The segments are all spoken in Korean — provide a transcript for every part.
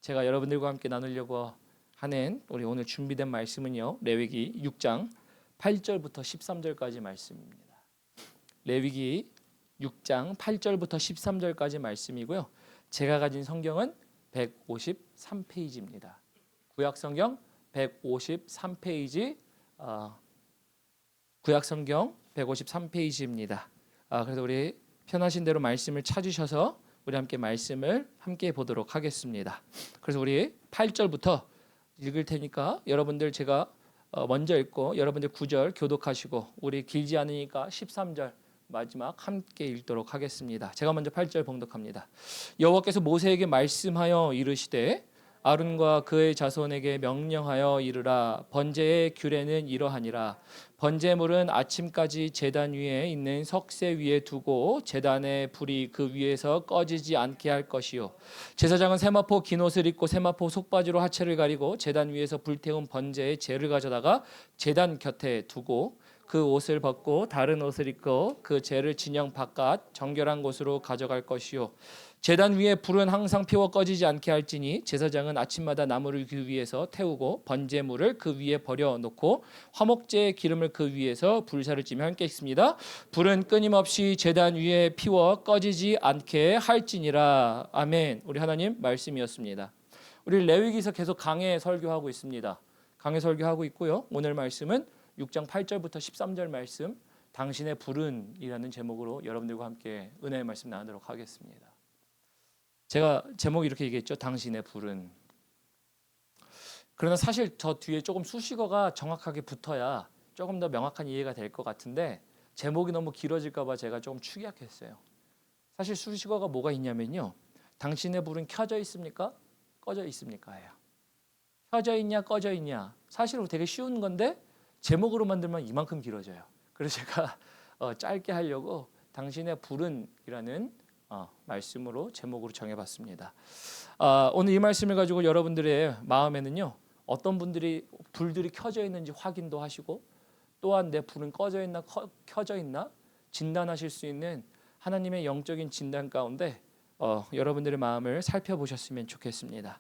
제가 여러분들과 함께 나누려고 하는 우리 오늘 준비된 말씀은요, 레위기 6장 8절부터 13절까지 말씀입니다. 레위기 6장 8절부터 13절까지 말씀이고요. 제가 가진 성경은 153페이지입니다. 구약성경 153페이지, 구약성경 153페이지입니다. 그래서 우리 편하신 대로 말씀을 찾으셔서 우리 함께 말씀을 함께 보도록 하겠습니다. 그래서 우리 8절부터 읽을 테니까 여러분들 제가 먼저 읽고 여러분들 9절 교독하시고 우리 길지 않으니까 13절 마지막 함께 읽도록 하겠습니다. 제가 먼저 8절 봉독합니다. 여호와께서 모세에게 말씀하여 이르시되 아론과 그의 자손에게 명령하여 이르라. 번제의 규례는 이러하니라. 번제물은 아침까지 제단 위에 있는 석쇠 위에 두고 제단의 불이 그 위에서 꺼지지 않게 할 것이요, 제사장은 세마포 긴 옷을 입고 세마포 속바지로 하체를 가리고 제단 위에서 불태운 번제의 재를 가져다가 제단 곁에 두고 그 옷을 벗고 다른 옷을 입고 그 재를 진영 바깥 정결한 곳으로 가져갈 것이요, 제단 위에 불은 항상 피워 꺼지지 않게 할지니 제사장은 아침마다 나무를 그 위에서 태우고 번제물을 그 위에 버려놓고 화목제의 기름을 그 위에서 불사를 찌며 함께 읽습니다. 불은 끊임없이 제단 위에 피워 꺼지지 않게 할지니라. 아멘. 우리 하나님 말씀이었습니다. 우리 레위기서 계속 강해 설교하고 있습니다. 강해 설교하고 있고요. 오늘 말씀은 6장 8절부터 13절 말씀, 당신의 불은 이라는 제목으로 여러분들과 함께 은혜의 말씀 나누도록 하겠습니다. 제가 제목 이렇게 얘기했죠. 당신의 불은. 그러나 사실 저 뒤에 조금 수식어가 정확하게 붙어야 조금 더 명확한 이해가 될 것 같은데 제목이 너무 길어질까 봐 제가 조금 축약했어요. 사실 수식어가 뭐가 있냐면요, 당신의 불은 켜져 있습니까? 꺼져 있습니까? 예요. 켜져 있냐 꺼져 있냐, 사실은 되게 쉬운 건데 제목으로 만들면 이만큼 길어져요. 그래서 제가 짧게 하려고 당신의 불은 이라는 말씀으로 제목으로 정해봤습니다. 오늘 이 말씀을 가지고 여러분들의 마음에는요, 어떤 분들이 불들이 켜져 있는지 확인도 하시고 또한 내 불은 꺼져 있나 켜져 있나 진단하실 수 있는 하나님의 영적인 진단 가운데 여러분들의 마음을 살펴보셨으면 좋겠습니다.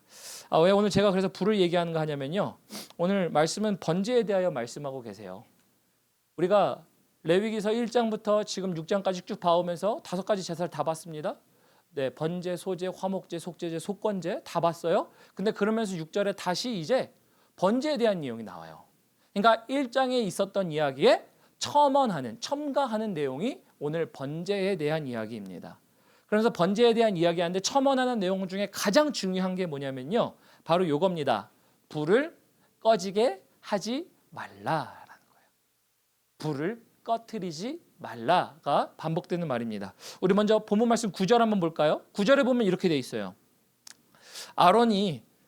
왜 오늘 제가 그래서 불을 얘기하는가 하냐면요, 오늘 말씀은 번제에 대하여 말씀하고 계세요. 우리가 레위기서 1장부터 지금 6장까지 쭉 봐오면서 5가지 제사를 다 봤습니다. 네, 번제, 소제, 화목제, 속제제, 속건제 다 봤어요. 근데 그러면서 6절에 다시 이제 번제에 대한 내용이 나와요. 그러니까 1장에 있었던 이야기에 첨가하는 내용이 오늘 번제에 대한 이야기입니다. 그래서 번제에 대한 이야기하는데 첨언하는 내용 중에 가장 중요한 게 뭐냐면요, 바로 이겁니다. 불을 꺼지게 하지 말라라는 거예요. 불을 꺼트리지 말라가 반복되는 말입니다. 우리 먼저 본문 말씀 9절 한번 볼까요? 9절에 보면 이렇게 돼 있어요.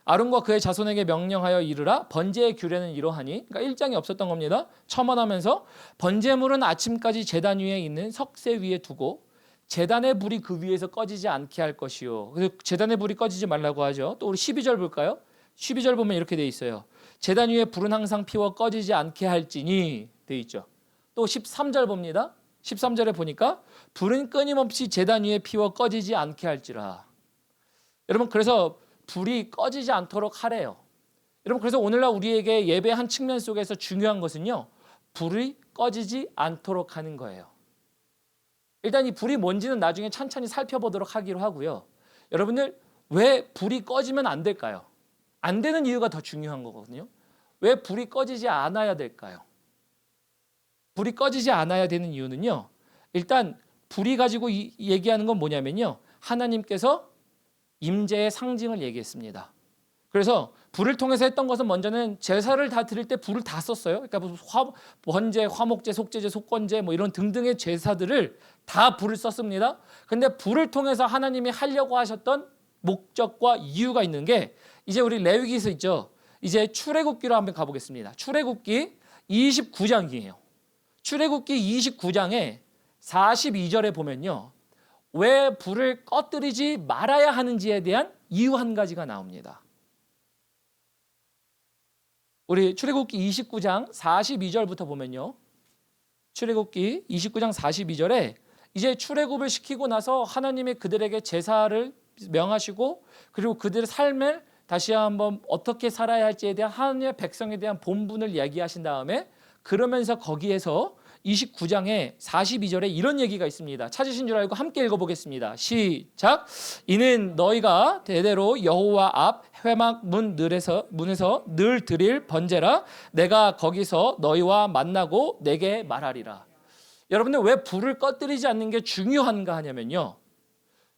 아론과 그의 자손에게 명령하여 이르라. 번제의 규례는 이러하니, 그러니까 1장에 없었던 겁니다. 첨언하면서 번제물은 아침까지 제단 위에 있는 석쇠 위에 두고 제단의 불이 그 위에서 꺼지지 않게 할 것이요. 그래서 제단의 불이 꺼지지 말라고 하죠. 또 우리 12절 볼까요? 12절 보면 이렇게 돼 있어요. 제단 위에 불은 항상 피워 꺼지지 않게 할지니 돼 있죠. 또 13절 봅니다. 13절에 보니까 불은 끊임없이 제단 위에 피워 꺼지지 않게 할지라. 여러분, 그래서 불이 꺼지지 않도록 하래요. 여러분, 그래서 오늘날 우리에게 예배 한 측면 속에서 중요한 것은요, 불이 꺼지지 않도록 하는 거예요. 일단 이 불이 뭔지는 나중에 천천히 살펴보도록 하기로 하고요. 여러분들, 왜 불이 꺼지면 안 될까요? 안 되는 이유가 더 중요한 거거든요. 왜 불이 꺼지지 않아야 될까요? 불이 꺼지지 않아야 되는 이유는요, 일단 불이 가지고 얘기하는 건 뭐냐면요, 하나님께서 임재의 상징을 얘기했습니다. 그래서 불을 통해서 했던 것은 먼저는 제사를 다 드릴 때 불을 다 썼어요. 그러니까 번제, 화목제, 속제제, 속건제 뭐 이런 등등의 제사들을 다 불을 썼습니다. 근데 불을 통해서 하나님이 하려고 하셨던 목적과 이유가 있는 게 이제 우리 레위기서 있죠. 이제 출애굽기로 한번 가보겠습니다. 출애굽기 29장이에요. 출애굽기 29장에 42절에 보면요, 왜 불을 꺼뜨리지 말아야 하는지에 대한 이유 한 가지가 나옵니다. 우리 출애굽기 29장 42절부터 보면요, 출애굽기 29장 42절에 이제 출애굽을 시키고 나서 하나님이 그들에게 제사를 명하시고 그리고 그들의 삶을 다시 한번 어떻게 살아야 할지에 대한 하나님의 백성에 대한 본분을 이야기하신 다음에 그러면서 거기에서 29장에 42절에 이런 얘기가 있습니다. 찾으신 줄 알고 함께 읽어보겠습니다. 시작. 이는 너희가 대대로 여호와 앞 회막 문에서 늘 드릴 번제라. 내가 거기서 너희와 만나고 내게 말하리라. 여러분들 왜 불을 꺼뜨리지 않는 게 중요한가 하냐면요.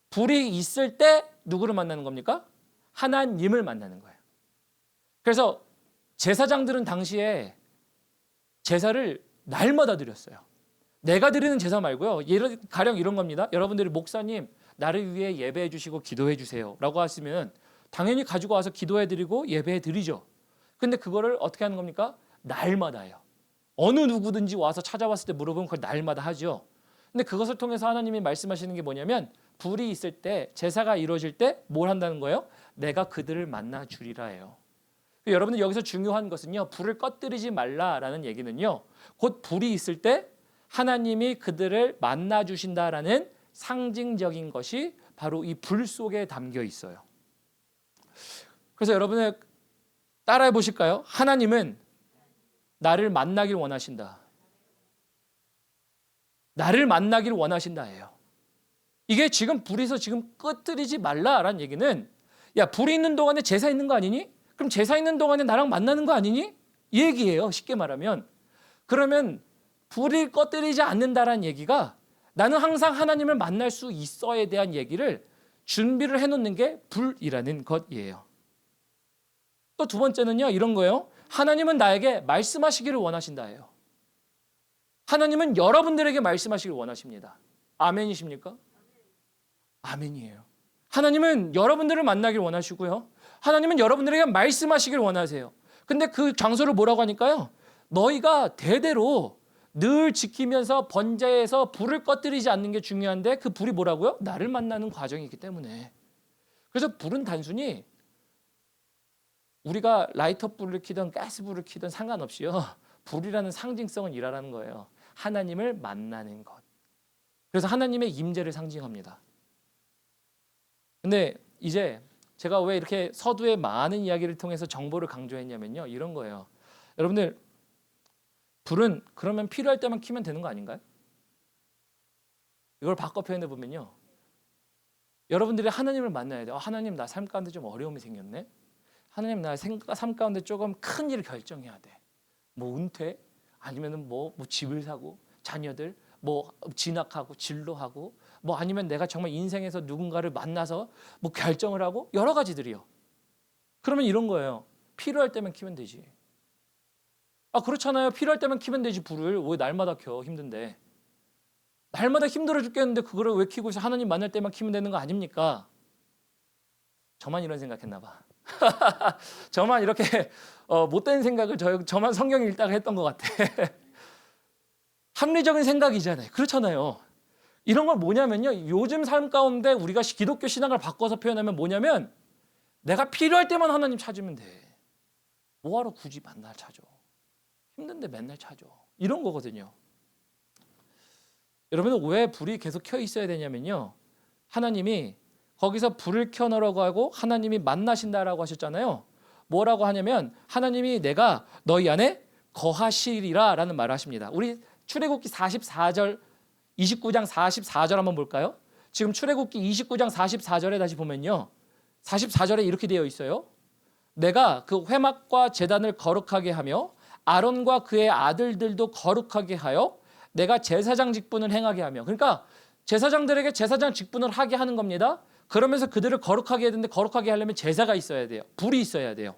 불이 있을 때 누구를 만나는 겁니까? 하나님을 만나는 거예요. 그래서 제사장들은 당시에 제사를 날마다 드렸어요. 내가 드리는 제사 말고요. 가령 이런 겁니다. 여러분들이 목사님 나를 위해 예배해 주시고 기도해 주세요 라고 하시면 당연히 가지고 와서 기도해 드리고 예배해 드리죠. 근데 그거를 어떻게 하는 겁니까? 날마다요. 어느 누구든지 와서 찾아왔을 때 물어보면 그걸 날마다 하죠. 근데 그것을 통해서 하나님이 말씀하시는 게 뭐냐면 불이 있을 때 제사가 이루어질 때 뭘 한다는 거예요? 내가 그들을 만나 주리라 해요. 여러분들 여기서 중요한 것은요. 불을 꺼뜨리지 말라라는 얘기는요. 곧 불이 있을 때 하나님이 그들을 만나 주신다라는 상징적인 것이 바로 이 불 속에 담겨 있어요. 그래서 여러분들 따라해 보실까요? 하나님은 나를 만나길 원하신다. 나를 만나길 원하신다예요. 이게 지금 불에서 지금 꺼뜨리지 말라라는 얘기는 야 불이 있는 동안에 제사 있는 거 아니니? 그럼 제사 있는 동안에 나랑 만나는 거 아니니? 이 얘기예요. 쉽게 말하면. 그러면 불을 꺼뜨리지 않는다라는 얘기가 나는 항상 하나님을 만날 수 있어에 대한 얘기를 준비를 해놓는 게 불이라는 것이에요. 또 두 번째는요. 이런 거예요. 하나님은 나에게 말씀하시기를 원하신다예요. 하나님은 여러분들에게 말씀하시기를 원하십니다. 아멘이십니까? 아멘이에요. 하나님은 여러분들을 만나길 원하시고요. 하나님은 여러분들에게 말씀하시길 원하세요. 근데 그 장소를 뭐라고 하니까요. 너희가 대대로 늘 지키면서 번제에서 불을 꺼뜨리지 않는 게 중요한데 그 불이 뭐라고요? 나를 만나는 과정이기 때문에. 그래서 불은 단순히 우리가 라이터 불을 켜든 가스불을 켜든 상관없이요. 불이라는 상징성은 이라는 거예요. 하나님을 만나는 것. 그래서 하나님의 임재를 상징합니다. 근데 이제 제가 왜 이렇게 서두의 많은 이야기를 통해서 정보를 강조했냐면요. 이런 거예요. 여러분들 불은 그러면 필요할 때만 켜면 되는 거 아닌가요? 이걸 바꿔 표현해 보면요. 여러분들이 하나님을 만나야 돼요. 하나님 나 삶 가운데 좀 어려움이 생겼네. 하나님 나 삶 가운데 조금 큰 일을 결정해야 돼. 뭐 은퇴 아니면은 뭐 집을 사고 자녀들 뭐 진학하고 진로하고 뭐 아니면 내가 정말 인생에서 누군가를 만나서 뭐 결정을 하고 여러 가지들이요. 그러면 이런 거예요. 필요할 때만 켜면 되지. 아 그렇잖아요. 필요할 때만 켜면 되지 불을 왜 날마다 켜 힘든데. 날마다 힘들어 죽겠는데 그거를 왜 켜고 있어? 하나님 만날 때만 켜면 되는 거 아닙니까? 저만 이런 생각했나 봐. 저만 이렇게 못된 생각을 저만 성경 읽다가 했던 것 같아. 합리적인 생각이잖아요. 그렇잖아요. 이런 건 뭐냐면요. 요즘 삶 가운데 우리가 기독교 신앙을 바꿔서 표현하면 뭐냐면 내가 필요할 때만 하나님 찾으면 돼. 뭐하러 굳이 만날 찾아. 힘든데 맨날 찾아. 이런 거거든요. 여러분은 왜 불이 계속 켜 있어야 되냐면요. 하나님이 거기서 불을 켜놓으라고 하고 하나님이 만나신다라고 하셨잖아요. 뭐라고 하냐면 하나님이 내가 너희 안에 거하시리라 라는 말을 하십니다. 우리 출애굽기 44절 29장 44절 한번 볼까요? 지금 출애굽기 29장 44절에 다시 보면요. 44절에 이렇게 되어 있어요. 내가 그 회막과 제단을 거룩하게 하며 아론과 그의 아들들도 거룩하게 하여 내가 제사장 직분을 행하게 하며 그러니까 제사장들에게 제사장 직분을 하게 하는 겁니다. 그러면서 그들을 거룩하게 해야 되는데 거룩하게 하려면 제사가 있어야 돼요. 불이 있어야 돼요.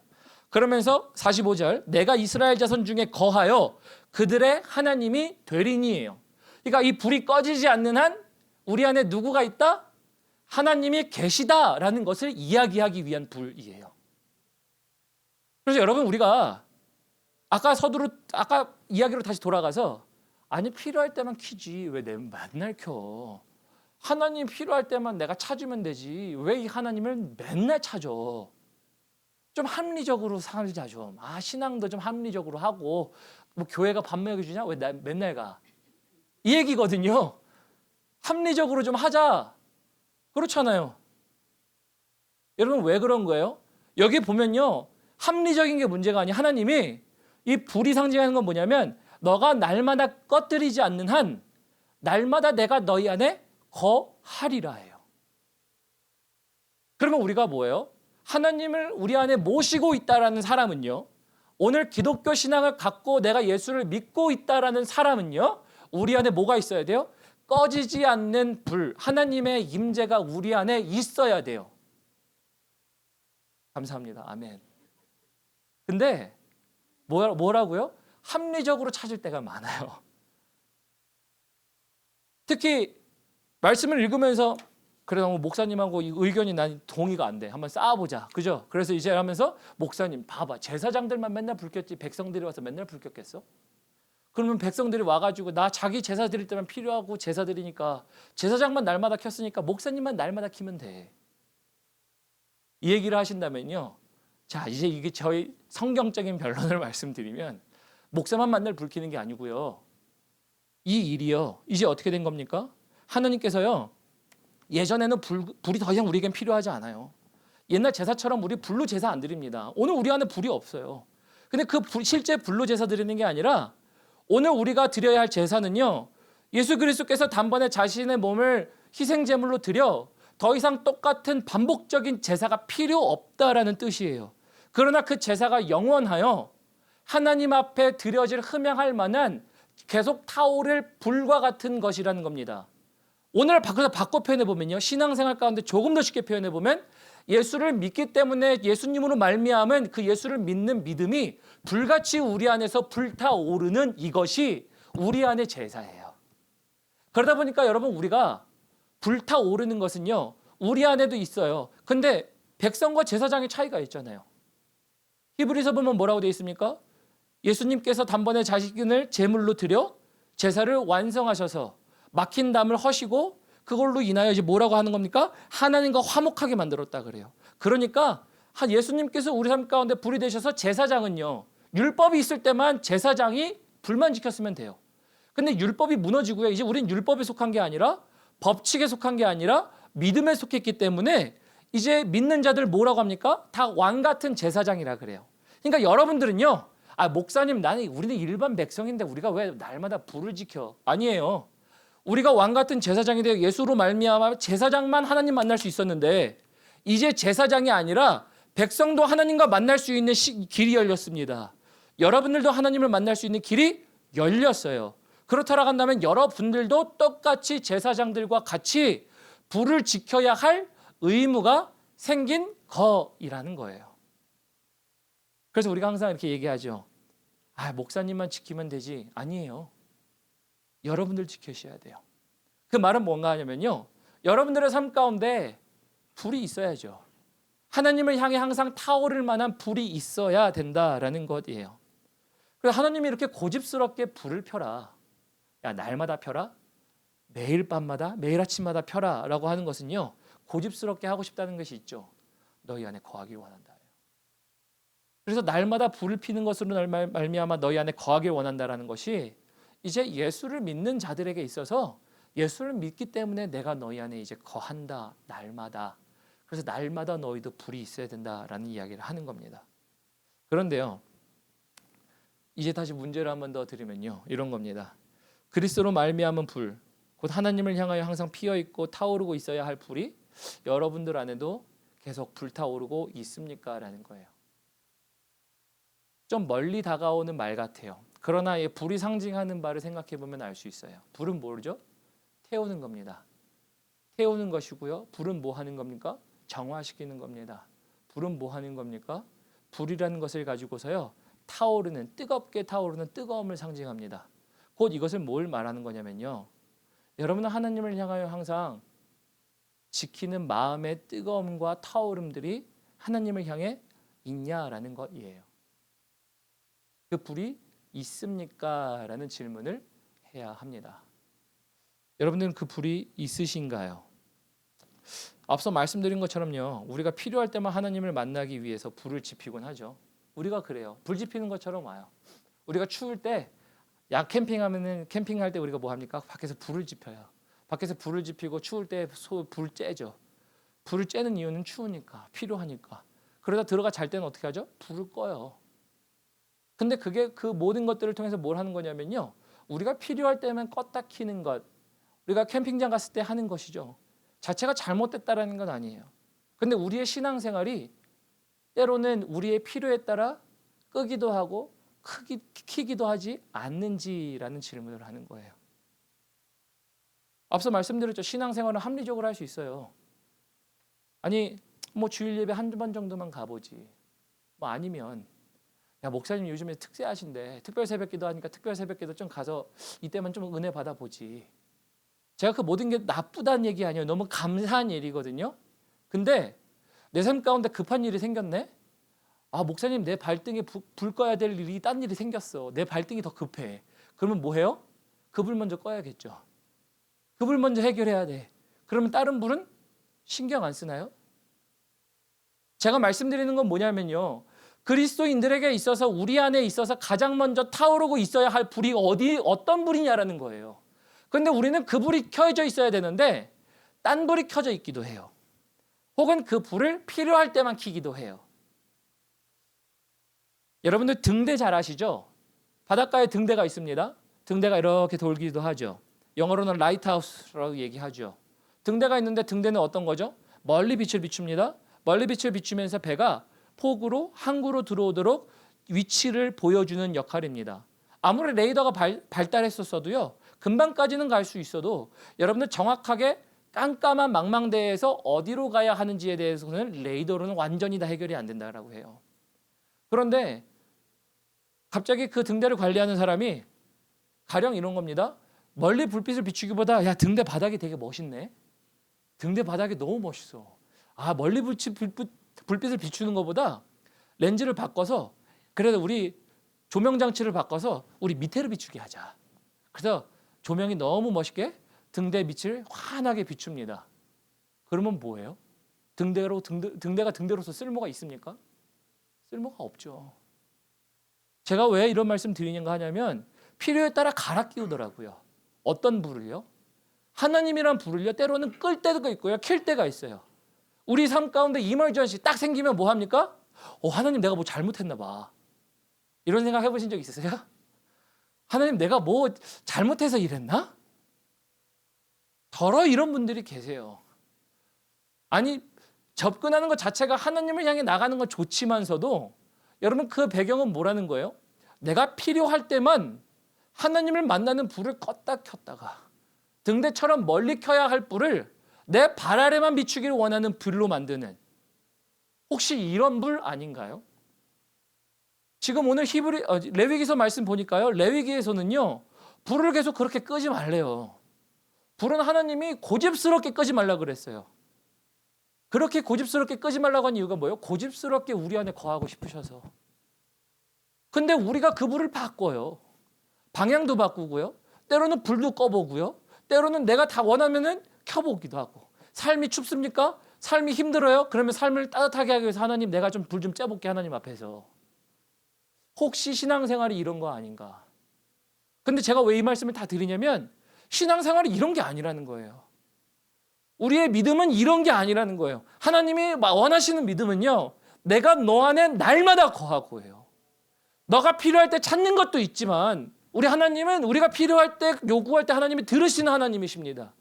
그러면서 45절 내가 이스라엘 자손 중에 거하여 그들의 하나님이 되리니예요. 그러니까 이 불이 꺼지지 않는 한 우리 안에 누구가 있다? 하나님이 계시다라는 것을 이야기하기 위한 불이에요. 그래서 여러분 우리가 아까 이야기로 다시 돌아가서 아니 필요할 때만 켜지 왜 맨날 켜? 하나님 필요할 때만 내가 찾으면 되지 왜 이 하나님을 맨날 찾아? 좀 합리적으로 살자 좀. 신앙도 좀 합리적으로 하고 뭐 교회가 밥 먹여주냐? 왜 맨날 가? 이 얘기거든요. 합리적으로 좀 하자. 그렇잖아요. 여러분 왜 그런 거예요? 여기 보면요, 합리적인 게 문제가 아니 하나님이 이 불이 상징하는 건 뭐냐면 너가 날마다 꺼뜨리지 않는 한 날마다 내가 너희 안에 거하리라예요. 그러면 우리가 뭐예요? 하나님을 우리 안에 모시고 있다라는 사람은요, 오늘 기독교 신앙을 갖고 내가 예수를 믿고 있다라는 사람은요, 우리 안에 뭐가 있어야 돼요? 꺼지지 않는 불, 하나님의 임재가 우리 안에 있어야 돼요. 감사합니다. 아멘. 근데 뭐라고요? 합리적으로 찾을 때가 많아요. 특히 말씀을 읽으면서 그래, 너무 목사님하고 이 의견이 난 동의가 안 돼. 한번 싸워보자. 그죠? 그래서 이제 하면서 목사님 봐봐. 제사장들만 맨날 불 켰지 백성들이 와서 맨날 불 켰겠어? 그러면 백성들이 와가지고 나 자기 제사 드릴 때만 필요하고 제사 드리니까 제사장만 날마다 켰으니까 목사님만 날마다 키면 돼. 이 얘기를 하신다면요. 자, 이제 이게 저희 성경적인 변론을 말씀드리면 목사만 맨날 불 켜는 게 아니고요. 이 일이요. 이제 어떻게 된 겁니까? 하나님께서요. 예전에는 불이 더 이상 우리에겐 필요하지 않아요. 옛날 제사처럼 우리 불로 제사 안 드립니다. 오늘 우리 안에 불이 없어요. 근데 그 실제 불로 제사 드리는 게 아니라 오늘 우리가 드려야 할 제사는요. 예수 그리스도께서 단번에 자신의 몸을 희생 제물로 드려 더 이상 똑같은 반복적인 제사가 필요 없다라는 뜻이에요. 그러나 그 제사가 영원하여 하나님 앞에 드려질 흠양할 만한 계속 타오를 불과 같은 것이라는 겁니다. 오늘 바꿔 표현해 보면요, 신앙생활 가운데 조금 더 쉽게 표현해 보면 예수를 믿기 때문에 예수님으로 말미암은 그 예수를 믿는 믿음이 불같이 우리 안에서 불타오르는 이것이 우리 안의 제사예요. 그러다 보니까 여러분, 우리가 불타오르는 것은요, 우리 안에도 있어요. 근데 백성과 제사장의 차이가 있잖아요. 히브리서 보면 뭐라고 되어 있습니까? 예수님께서 단번에 자신을 제물로 드려 제사를 완성하셔서 막힌 담을 허시고 그걸로 인하여 이제 뭐라고 하는 겁니까? 하나님과 화목하게 만들었다 그래요. 그러니까 예수님께서 우리 삶 가운데 불이 되셔서 제사장은요, 율법이 있을 때만 제사장이 불만 지켰으면 돼요. 근데 율법이 무너지고요. 이제 우린 율법에 속한 게 아니라 법칙에 속한 게 아니라 믿음에 속했기 때문에 이제 믿는 자들 뭐라고 합니까? 다 왕 같은 제사장이라 그래요. 그러니까 여러분들은요, 목사님, 우리는 일반 백성인데 우리가 왜 날마다 불을 지켜? 아니에요. 우리가 왕 같은 제사장이 되어 예수로 말미암아 제사장만 하나님 만날 수 있었는데 이제 제사장이 아니라 백성도 하나님과 만날 수 있는 길이 열렸습니다. 여러분들도 하나님을 만날 수 있는 길이 열렸어요. 그렇다라고 한다면 여러분들도 똑같이 제사장들과 같이 불을 지켜야 할 의무가 생긴 거이라는 거예요. 그래서 우리가 항상 이렇게 얘기하죠. 목사님만 지키면 되지. 아니에요. 여러분들 지키셔야 돼요. 그 말은 뭔가 하냐면요, 여러분들의 삶 가운데 불이 있어야죠. 하나님을 향해 항상 타오를 만한 불이 있어야 된다라는 것이에요. 그래서 하나님이 이렇게 고집스럽게 불을 펴라. 야, 날마다 펴라. 매일 밤마다, 매일 아침마다 펴라 라고 하는 것은요, 고집스럽게 하고 싶다는 것이 있죠. 너희 안에 거하길 원한다. 그래서 날마다 불을 피는 것으로 말미암아 너희 안에 거하길 원한다라는 것이 이제 예수를 믿는 자들에게 있어서 예수를 믿기 때문에 내가 너희 안에 이제 거한다, 날마다. 그래서 날마다 너희도 불이 있어야 된다라는 이야기를 하는 겁니다. 그런데요, 이제 다시 문제를 한 번 더 드리면요, 이런 겁니다. 그리스도로 말미암은 불, 곧 하나님을 향하여 항상 피어 있고 타오르고 있어야 할 불이 여러분들 안에도 계속 불타오르고 있습니까? 라는 거예요. 좀 멀리 다가오는 말 같아요. 그러나 이 불이 상징하는 바를 생각해 보면 알 수 있어요. 불은 뭐죠? 태우는 겁니다. 태우는 것이고요. 불은 뭐 하는 겁니까? 정화시키는 겁니다. 불은 뭐 하는 겁니까? 불이라는 것을 가지고서요, 타오르는, 뜨겁게 타오르는 뜨거움을 상징합니다. 곧 이것을 뭘 말하는 거냐면요, 여러분은 하나님을 향하여 항상 지키는 마음의 뜨거움과 타오름들이 하나님을 향해 있냐라는 것이에요. 그 불이 있습니까? 라는 질문을 해야 합니다. 여러분들은 그 불이 있으신가요? 앞서 말씀드린 것처럼요, 우리가 필요할 때만 하나님을 만나기 위해서 불을 지피곤 하죠. 우리가 그래요. 불 지피는 것처럼 와요. 우리가 추울 때, 캠핑할 때 우리가 뭐 합니까? 밖에서 불을 지펴요. 밖에서 불을 지피고 추울 때 불 쬐죠. 불을 쬐는 이유는 추우니까, 필요하니까. 그러다 들어가 잘 때는 어떻게 하죠? 불을 꺼요. 근데 그게 그 모든 것들을 통해서 뭘 하는 거냐면요. 우리가 필요할 때만 껐다 켜는 것. 우리가 캠핑장 갔을 때 하는 것이죠. 자체가 잘못됐다라는 건 아니에요. 근데 우리의 신앙생활이 때로는 우리의 필요에 따라 끄기도 하고 켜기도 하지 않는지라는 질문을 하는 거예요. 앞서 말씀드렸죠. 신앙생활은 합리적으로 할 수 있어요. 아니 뭐 주일 예배 한두 번 정도만 가보지. 뭐 아니면 야 목사님 요즘에 특세하신데 특별 새벽기도 하니까 특별 새벽기도 좀 가서 이때만 좀 은혜 받아보지. 제가 그 모든 게 나쁘다는 얘기 아니에요. 너무 감사한 일이거든요. 근데 내 삶 가운데 급한 일이 생겼네. 아 목사님 내 발등에 불 꺼야 될 일이 딴 일이 생겼어. 내 발등이 더 급해. 그러면 뭐 해요? 그 불 먼저 꺼야겠죠. 그 불 먼저 해결해야 돼. 그러면 다른 불은 신경 안 쓰나요? 제가 말씀드리는 건 뭐냐면요. 그리스도인들에게 있어서 우리 안에 있어서 가장 먼저 타오르고 있어야 할 불이 어떤 불이냐라는 거예요. 그런데 우리는 그 불이 켜져 있어야 되는데 딴 불이 켜져 있기도 해요. 혹은 그 불을 필요할 때만 켜기도 해요. 여러분들 등대 잘 아시죠? 바닷가에 등대가 있습니다. 등대가 이렇게 돌기도 하죠. 영어로는 라이트하우스라고 얘기하죠. 등대가 있는데 등대는 어떤 거죠? 멀리 빛을 비춥니다. 멀리 빛을 비추면서 배가 폭우로 항구로 들어오도록 위치를 보여주는 역할입니다. 아무리 레이더가 발달했었어도요. 금방까지는 갈 수 있어도 여러분들 정확하게 깜깜한 망망대해에서 어디로 가야 하는지에 대해서는 레이더로는 완전히 다 해결이 안 된다라고 해요. 그런데 갑자기 그 등대를 관리하는 사람이 가령 이런 겁니다. 멀리 불빛을 비추기보다 야 등대 바닥이 되게 멋있네. 등대 바닥이 너무 멋있어. 아 멀리 불빛을 비추는 것보다 렌즈를 바꿔서 그래도 우리 조명 장치를 바꿔서 우리 밑에를 비추게 하자. 그래서 조명이 너무 멋있게 등대 빛을 환하게 비춥니다. 그러면 뭐예요? 등대가 등대로서 쓸모가 있습니까? 쓸모가 없죠. 제가 왜 이런 말씀 드리는가 하냐면 필요에 따라 갈아 끼우더라고요. 어떤 불을요? 하나님이란 불을요. 때로는 끌 때가 있고요. 켤 때가 있어요. 우리 삶 가운데 이멀전시 딱 생기면 뭐 합니까? 하나님 내가 뭐 잘못했나 봐. 이런 생각 해보신 적 있으세요? 하나님 내가 뭐 잘못해서 이랬나? 더러 이런 분들이 계세요. 아니 접근하는 것 자체가 하나님을 향해 나가는 건 좋지만서도 여러분 그 배경은 뭐라는 거예요? 내가 필요할 때만 하나님을 만나는 불을 껐다 켰다가 등대처럼 멀리 켜야 할 불을 내 발 아래만 비추기를 원하는 불로 만드는 혹시 이런 불 아닌가요? 지금 오늘 레위기서 말씀 보니까요. 레위기에서는요. 불을 계속 그렇게 끄지 말래요. 불은 하나님이 고집스럽게 끄지 말라 그랬어요. 그렇게 고집스럽게 끄지 말라고 한 이유가 뭐예요? 고집스럽게 우리 안에 거하고 싶으셔서. 근데 우리가 그 불을 바꿔요. 방향도 바꾸고요. 때로는 불도 꺼보고요. 때로는 내가 다 원하면은 켜보기도 하고. 삶이 춥습니까? 삶이 힘들어요? 그러면 삶을 따뜻하게 하기 위해서 하나님 내가 좀 불 좀 쬐볼게 하나님 앞에서. 혹시 신앙생활이 이런 거 아닌가? 근데 제가 왜 이 말씀을 다 드리냐면 신앙생활이 이런 게 아니라는 거예요. 우리의 믿음은 이런 게 아니라는 거예요. 하나님이 원하시는 믿음은요. 내가 너 안에 날마다 거하고 해요. 너가 필요할 때 찾는 것도 있지만 우리 하나님은 우리가 필요할 때 요구할 때 하나님이 들으시는 하나님이십니다.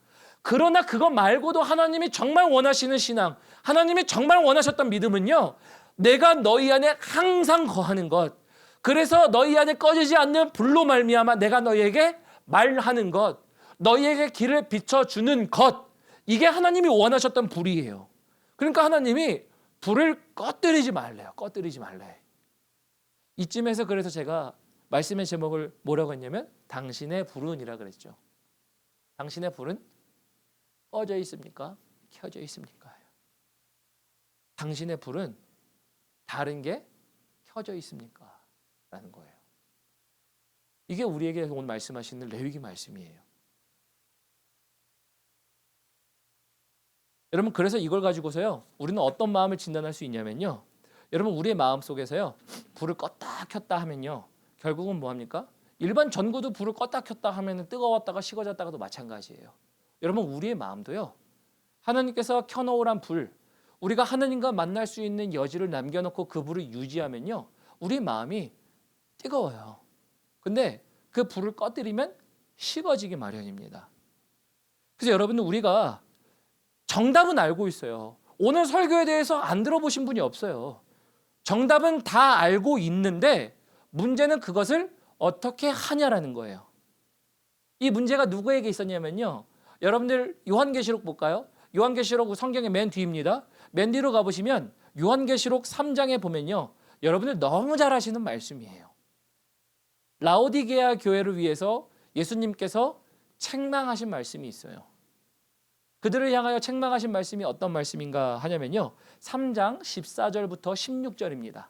그러나 그거 말고도 하나님이 정말 원하시는 신앙, 하나님이 정말 원하셨던 믿음은요. 내가 너희 안에 항상 거하는 것. 그래서 너희 안에 꺼지지 않는 불로 말미암아 내가 너희에게 말하는 것. 너희에게 길을 비춰주는 것. 이게 하나님이 원하셨던 불이에요. 그러니까 하나님이 불을 꺼뜨리지 말래요. 꺼뜨리지 말래. 이쯤에서 그래서 제가 말씀의 제목을 뭐라고 했냐면 당신의 불은이라 그랬죠. 당신의 불은 꺼져 있습니까? 켜져 있습니까? 당신의 불은 다른 게 켜져 있습니까? 라는 거예요. 이게 우리에게 오늘 말씀하시는 레위기 말씀이에요. 여러분 그래서 이걸 가지고서요. 우리는 어떤 마음을 진단할 수 있냐면요. 여러분 우리의 마음 속에서요. 불을 껐다 켰다 하면요. 결국은 뭐합니까? 일반 전구도 불을 껐다 켰다 하면 뜨거웠다가 식어졌다가도 마찬가지예요. 여러분 우리의 마음도요. 하나님께서 켜놓으란 불, 우리가 하나님과 만날 수 있는 여지를 남겨놓고 그 불을 유지하면요, 우리 마음이 뜨거워요. 근데 그 불을 꺼뜨리면 식어지기 마련입니다. 그래서 여러분들, 우리가 정답은 알고 있어요. 오늘 설교에 대해서 안 들어보신 분이 없어요. 정답은 다 알고 있는데 문제는 그것을 어떻게 하냐라는 거예요. 이 문제가 누구에게 있었냐면요, 여러분들 요한계시록 볼까요? 요한계시록 성경의 맨 뒤입니다. 맨 뒤로 가보시면 요한계시록 3장에 보면요, 여러분들 너무 잘 아시는 말씀이에요. 라오디게아 교회를 위해서 예수님께서 책망하신 말씀이 있어요. 그들을 향하여 책망하신 말씀이 어떤 말씀인가 하냐면요, 3장 14절부터 16절입니다.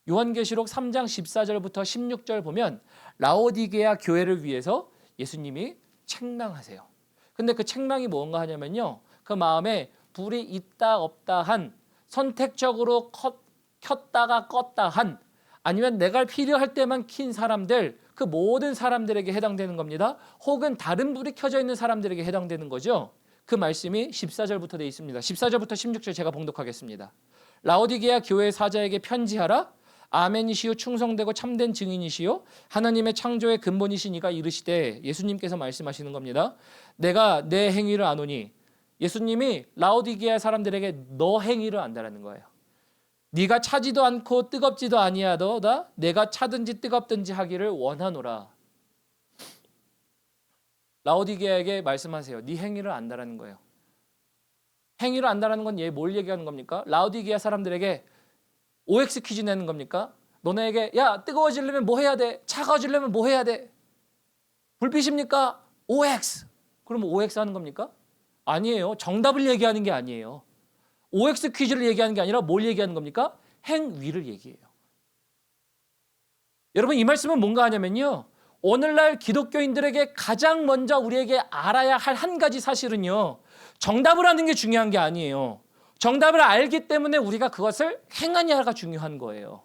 요한계시록 3장 14절부터 16절 보면 라오디게아 교회를 위해서 예수님이 책망하세요. 근데 그 책망이 뭔가 하냐면요, 그 마음에 불이 있다 없다 한, 선택적으로 켰다가 껐다 한, 아니면 내가 필요할 때만 킨 사람들, 그 모든 사람들에게 해당되는 겁니다. 혹은 다른 불이 켜져 있는 사람들에게 해당되는 거죠. 그 말씀이 14절부터 되어 있습니다. 14절부터 16절 제가 봉독하겠습니다. 라오디게아 교회 사자에게 편지하라. 아멘이시요 충성되고 참된 증인이시요 하나님의 창조의 근본이시니가 이르시되, 예수님께서 말씀하시는 겁니다. 내가 내 행위를 아노니, 예수님이 라오디게아 사람들에게 너 행위를 안다라는 거예요. 네가 차지도 않고 뜨겁지도 아니하도다 내가 차든지 뜨겁든지 하기를 원하노라. 라오디게아에게 말씀하세요. 네 행위를 안다라는 거예요. 행위를 안다라는 건 뭘 얘기하는 겁니까? 라오디게아 사람들에게 OX 퀴즈 내는 겁니까? 너네에게 야, 뜨거워지려면 뭐 해야 돼? 차가워지려면 뭐 해야 돼? 불빛입니까? OX. 그러면 OX 하는 겁니까? 아니에요. 정답을 얘기하는 게 아니에요. OX 퀴즈를 얘기하는 게 아니라 뭘 얘기하는 겁니까? 행위를 얘기해요. 여러분, 이 말씀은 뭔가 하냐면요, 오늘날 기독교인들에게 가장 먼저 우리에게 알아야 할 한 가지 사실은요, 정답을 아는 게 중요한 게 아니에요. 정답을 알기 때문에 우리가 그것을 행하냐가 중요한 거예요.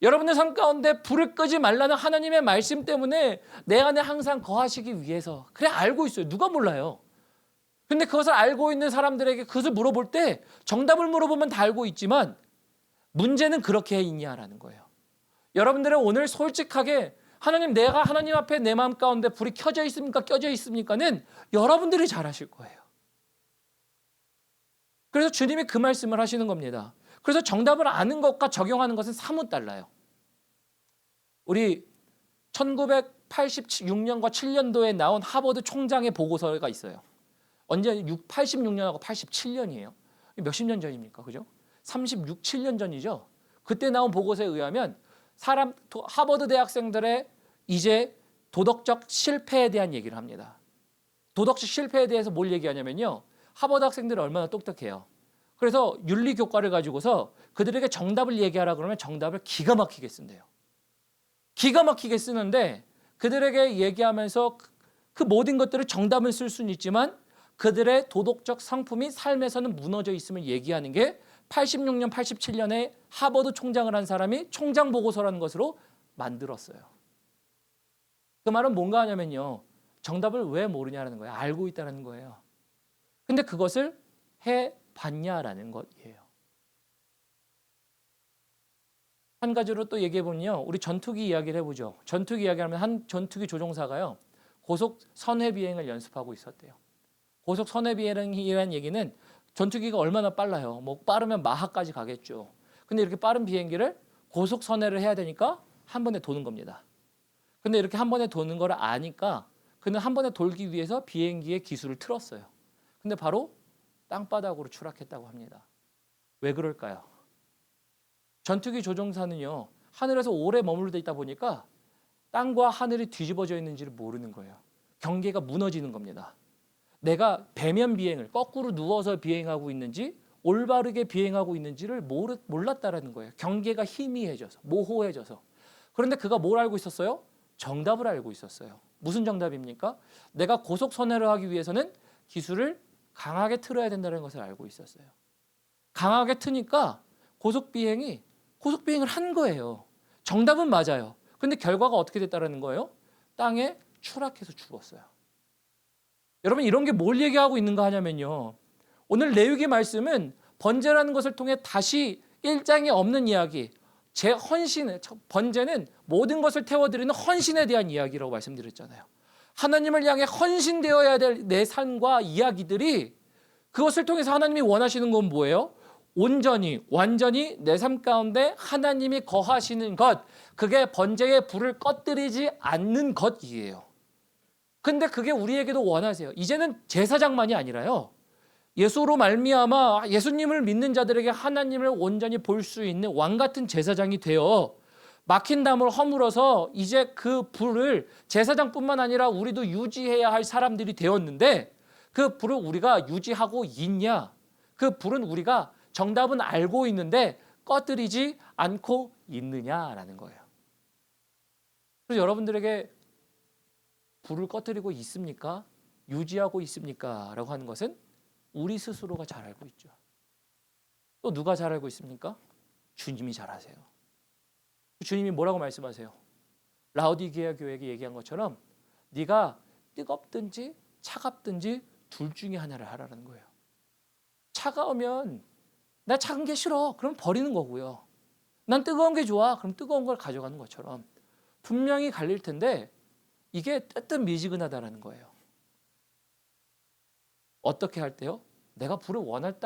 여러분의 삶 가운데 불을 끄지 말라는 하나님의 말씀 때문에 내 안에 항상 거하시기 위해서, 그래, 알고 있어요. 누가 몰라요. 근데 그것을 알고 있는 사람들에게 그것을 물어볼 때 정답을 물어보면 다 알고 있지만 문제는 그렇게 있냐라는 거예요. 여러분들은 오늘 솔직하게 하나님, 내가 하나님 앞에 내 마음 가운데 불이 켜져 있습니까? 껴져 있습니까는 여러분들이 잘 아실 거예요. 그래서 주님이 그 말씀을 하시는 겁니다. 그래서 정답을 아는 것과 적용하는 것은 사뭇 달라요. 우리 1986년과 7년도에 나온 하버드 총장의 보고서가 있어요. 언제 86년하고 87년이에요. 몇십 년 전입니까? 그죠? 36, 7년 전이죠. 그때 나온 보고서에 의하면 하버드 대학생들의 이제 도덕적 실패에 대한 얘기를 합니다. 도덕적 실패에 대해서 뭘 얘기하냐면요, 하버드 학생들이 얼마나 똑똑해요. 그래서 윤리 교과를 가지고서 그들에게 정답을 얘기하라 그러면 정답을 기가 막히게 쓴대요. 기가 막히게 쓰는데 그들에게 얘기하면서 그 모든 것들을 정답을 쓸 수는 있지만 그들의 도덕적 성품이 삶에서는 무너져 있음을 얘기하는 게 86년, 87년에 하버드 총장을 한 사람이 총장 보고서라는 것으로 만들었어요. 그 말은 뭔가 하냐면요, 정답을 왜 모르냐는 거예요. 알고 있다는 거예요. 근데 그것을 해봤냐라는 것이에요. 한 가지로 또 얘기해보면요, 우리 전투기 이야기를 해보죠. 전투기 이야기하면 한 전투기 조종사가요, 고속 선회 비행을 연습하고 있었대요. 고속 선회 비행이라는 얘기는 전투기가 얼마나 빨라요. 뭐 빠르면 마하까지 가겠죠. 근데 이렇게 빠른 비행기를 고속 선회를 해야 되니까 한 번에 도는 겁니다. 근데 이렇게 한 번에 도는 걸 아니까 그는 한 번에 돌기 위해서 비행기의 기술을 틀었어요. 근데 바로 땅바닥으로 추락했다고 합니다. 왜 그럴까요? 전투기 조종사는요, 하늘에서 오래 머물러 있다 보니까 땅과 하늘이 뒤집어져 있는지를 모르는 거예요. 경계가 무너지는 겁니다. 내가 배면 비행을 거꾸로 누워서 비행하고 있는지 올바르게 비행하고 있는지를 몰랐다라는 거예요. 경계가 희미해져서, 모호해져서. 그런데 그가 뭘 알고 있었어요? 정답을 알고 있었어요. 무슨 정답입니까? 내가 고속 선회를 하기 위해서는 기술을 강하게 틀어야 된다는 것을 알고 있었어요. 강하게 트니까 고속 비행을 한 거예요. 정답은 맞아요. 근데 결과가 어떻게 됐다는 거예요? 땅에 추락해서 죽었어요. 여러분, 이런 게 뭘 얘기하고 있는가 하냐면요, 오늘 레위기 말씀은 번제라는 것을 통해 다시 일장이 없는 이야기, 제 헌신, 번제는 모든 것을 태워드리는 헌신에 대한 이야기라고 말씀드렸잖아요. 하나님을 향해 헌신되어야 될 내 삶과 이야기들이, 그것을 통해서 하나님이 원하시는 건 뭐예요? 온전히 완전히 내 삶 가운데 하나님이 거하시는 것, 그게 번제의 불을 꺼뜨리지 않는 것이에요. 근데 그게 우리에게도 원하세요. 이제는 제사장만이 아니라요, 예수로 말미암아 예수님을 믿는 자들에게 하나님을 온전히 볼 수 있는 왕 같은 제사장이 되어 막힌 담을 허물어서 이제 그 불을 제사장뿐만 아니라 우리도 유지해야 할 사람들이 되었는데, 그 불을 우리가 유지하고 있냐? 그 불은 우리가 정답은 알고 있는데 꺼뜨리지 않고 있느냐라는 거예요. 그래서 여러분들에게 불을 꺼뜨리고 있습니까? 유지하고 있습니까? 라고 하는 것은 우리 스스로가 잘 알고 있죠. 또 누가 잘 알고 있습니까? 주님이 잘 아세요. 주님이 뭐라고 말씀하세요? 라오디게아 교회에게 얘기한 것처럼 네가 뜨겁든지 차갑든지 둘 중에 하나를 하라는 거예요. 차가우면 나 차가운 게 싫어, 그럼 버리는 거고요. 난 뜨거운 게 좋아, 그럼 뜨거운 걸 가져가는 것처럼 분명히 갈릴 텐데, 이게 뜨뜻미지근하다라는 거예요. 어떻게 할 때요? 내가 불을 원할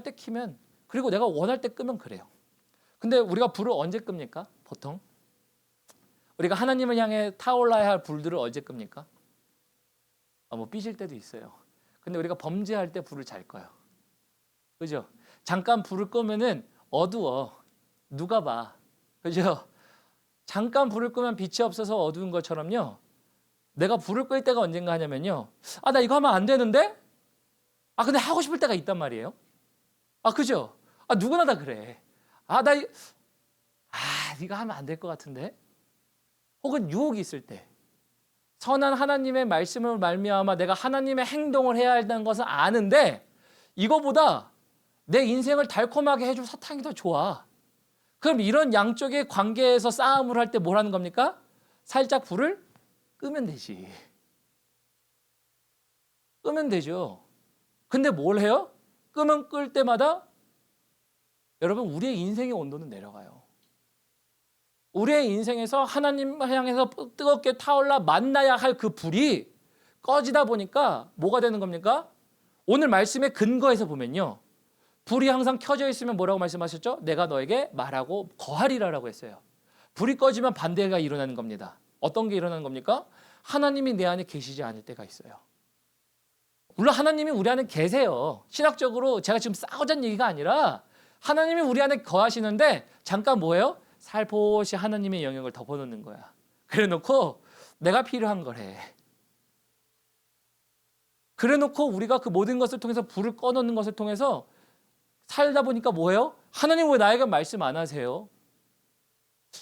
때 켜면, 그리고 내가 원할 때 끄면 그래요. 근데 우리가 불을 언제 끕니까? 보통 우리가 하나님을 향해 타올라야 할 불들을 언제 끕니까? 뭐 삐질 때도 있어요. 근데 우리가 범죄할 때 불을 잘 꺼요. 그죠? 잠깐 불을 끄면은 어두워. 누가 봐. 그죠? 잠깐 불을 끄면 빛이 없어서 어두운 것처럼요, 내가 불을 끌 때가 언젠가 하냐면요, 나 이거 하면 안 되는데? 근데 하고 싶을 때가 있단 말이에요. 그죠? 누구나 다 그래. 이거 하면 안 될 것 같은데? 혹은 유혹이 있을 때, 선한 하나님의 말씀을 말미암아 내가 하나님의 행동을 해야 한다는 것은 아는데, 이거보다 내 인생을 달콤하게 해줄 사탕이 더 좋아. 그럼 이런 양쪽의 관계에서 싸움을 할 때 뭘 하는 겁니까? 살짝 불을 끄면 되지. 끄면 되죠. 근데 뭘 해요? 끄면 끌 때마다 여러분, 우리의 인생의 온도는 내려가요. 우리의 인생에서 하나님을 향해서 뜨겁게 타올라 만나야 할 그 불이 꺼지다 보니까 뭐가 되는 겁니까? 오늘 말씀의 근거에서 보면요, 불이 항상 켜져 있으면 뭐라고 말씀하셨죠? 내가 너에게 말하고 거하리라라고 했어요. 불이 꺼지면 반대가 일어나는 겁니다. 어떤 게 일어나는 겁니까? 하나님이 내 안에 계시지 않을 때가 있어요. 물론 하나님이 우리 안에 계세요. 신학적으로 제가 지금 싸우자는 얘기가 아니라 하나님이 우리 안에 거하시는데, 잠깐 뭐예요? 살포시 하나님의 영역을 덮어놓는 거야. 그래놓고 내가 필요한 걸 해. 그래놓고 우리가 그 모든 것을 통해서 불을 꺼놓는 것을 통해서 살다 보니까 뭐예요? 하나님 왜 나에게 말씀 안 하세요?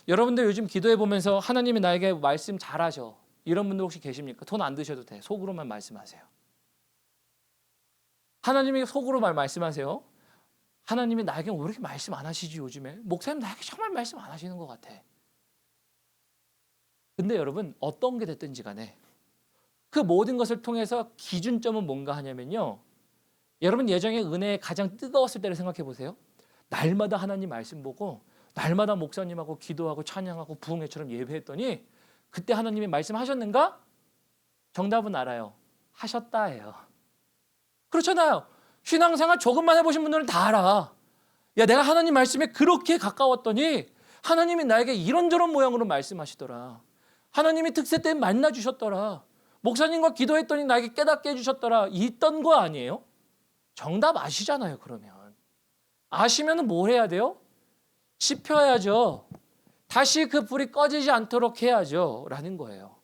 여러분들 요즘 기도해 보면서 하나님이 나에게 말씀 잘하셔, 이런 분들 혹시 계십니까? 돈 안 드셔도 돼. 속으로만 말씀하세요. 하나님이 속으로 말씀하세요. 하나님이 나에게 왜 이렇게 말씀 안 하시지 요즘에? 목사님 나에게 정말 말씀 안 하시는 것 같아. 근데 여러분, 어떤 게 됐든지 간에 그 모든 것을 통해서 기준점은 뭔가 하냐면요, 여러분 예정의 은혜의 가장 뜨거웠을 때를 생각해 보세요. 날마다 하나님 말씀 보고 날마다 목사님하고 기도하고 찬양하고 부흥회처럼 예배했더니 그때 하나님이 말씀하셨는가? 정답은 알아요. 하셨다예요. 그렇잖아요. 신앙생활 조금만 해보신 분들은 다 알아. 야, 내가 하나님 말씀에 그렇게 가까웠더니 하나님이 나에게 이런저런 모양으로 말씀하시더라. 하나님이 특세 때 만나주셨더라. 목사님과 기도했더니 나에게 깨닫게 해주셨더라. 있던 거 아니에요? 정답 아시잖아요. 그러면 아시면 뭐 해야 돼요? 씹혀야죠. 다시 그 불이 꺼지지 않도록 해야죠 라는 거예요.